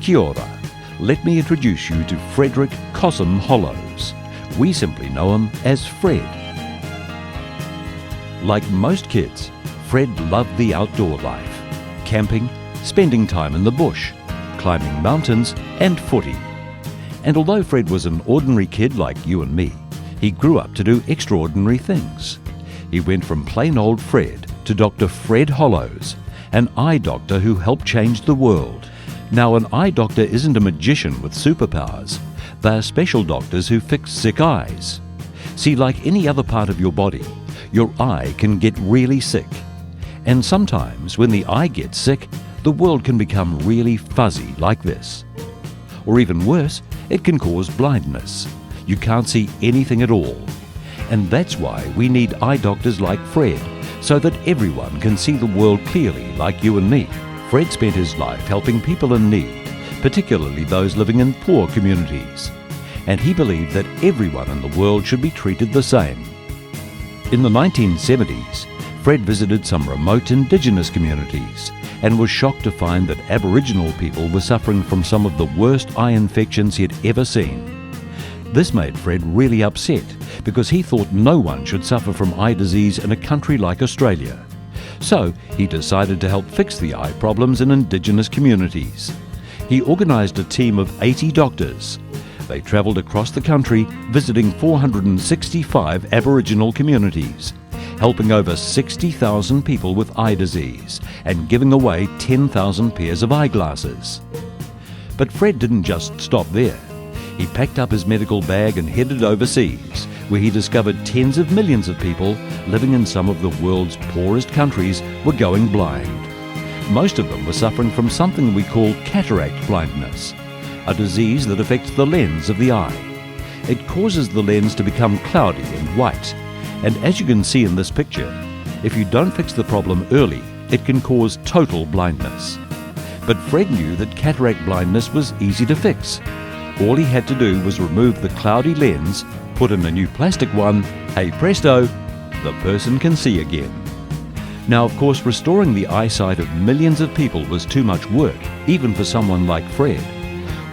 Kia ora. Let me introduce you to Frederick Cossum Hollows. We simply know him as Fred. Like most kids, Fred loved the outdoor life, camping, spending time in the bush, climbing mountains and footy. And although Fred was an ordinary kid like you and me, he grew up to do extraordinary things. He went from plain old Fred to Dr. Fred Hollows, an eye doctor who helped change the world. Now, an eye doctor isn't a magician with superpowers. They are special doctors who fix sick eyes. See, like any other part of your body, your eye can get really sick. And sometimes when the eye gets sick, the world can become really fuzzy like this. Or even worse, it can cause blindness. You can't see anything at all. And that's why we need eye doctors like Fred, so that everyone can see the world clearly like you and me. Fred spent his life helping people in need, particularly those living in poor communities. And he believed that everyone in the world should be treated the same. In the 1970s, Fred visited some remote Indigenous communities and was shocked to find that Aboriginal people were suffering from some of the worst eye infections he had ever seen. This made Fred really upset because he thought no one should suffer from eye disease in a country like Australia. So he decided to help fix the eye problems in Indigenous communities. He organised a team of 80 doctors. They travelled across the country visiting 465 Aboriginal communities, helping over 60,000 people with eye disease and giving away 10,000 pairs of eyeglasses. But Fred didn't just stop there. He packed up his medical bag and headed overseas, where he discovered tens of millions of people living in some of the world's poorest countries were going blind. Most of them were suffering from something we call cataract blindness, a disease that affects the lens of the eye. It causes the lens to become cloudy and white, and as you can see in this picture, if you don't fix the problem early, it can cause total blindness. But Fred knew that cataract blindness was easy to fix. All he had to do was remove the cloudy lens, put in a new plastic one, hey presto, the person can see again. Now, of course, restoring the eyesight of millions of people was too much work, even for someone like Fred.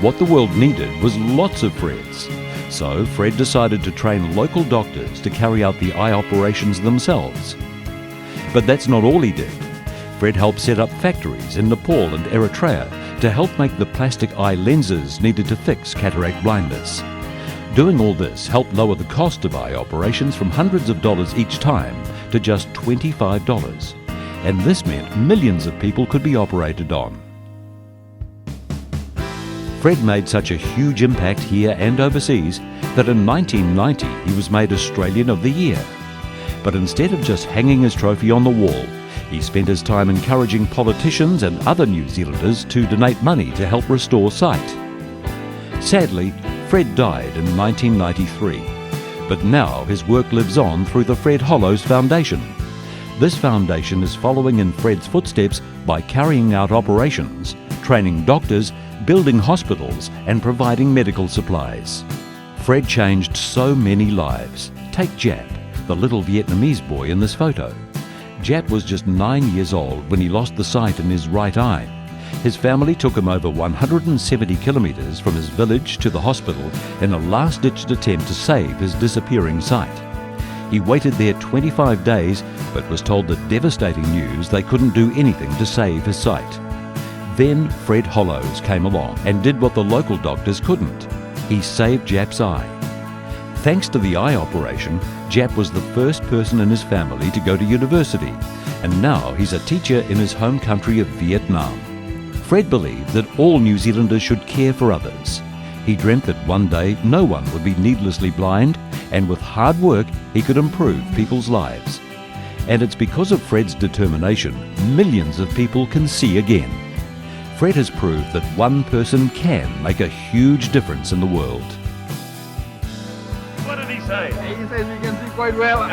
What the world needed was lots of Freds. So Fred decided to train local doctors to carry out the eye operations themselves. But that's not all he did. Fred helped set up factories in Nepal and Eritrea to help make the plastic eye lenses needed to fix cataract blindness. Doing all this helped lower the cost of eye operations from hundreds of dollars each time to just $25. And this meant millions of people could be operated on. Fred made such a huge impact here and overseas that in 1990 he was made Australian of the Year. But instead of just hanging his trophy on the wall, he spent his time encouraging politicians and other New Zealanders to donate money to help restore sight. Sadly, Fred died in 1993, but now his work lives on through the Fred Hollows Foundation. This foundation is following in Fred's footsteps by carrying out operations, training doctors, building hospitals and providing medical supplies. Fred changed so many lives. Take Jap, the little Vietnamese boy in this photo. Jap was just 9 years old when he lost the sight in his right eye. His family took him over 170 kilometres from his village to the hospital in a last-ditch attempt to save his disappearing sight. He waited there 25 days but was told the devastating news they couldn't do anything to save his sight. Then Fred Hollows came along and did what the local doctors couldn't. He saved Jap's eye. Thanks to the eye operation, Jap was the first person in his family to go to university, and now he's a teacher in his home country of Vietnam. Fred believed that all New Zealanders should care for others. He dreamt that one day no one would be needlessly blind, and with hard work he could improve people's lives. And it's because of Fred's determination, millions of people can see again. Fred has proved that one person can make a huge difference in the world. What did he say? He says he can see quite well.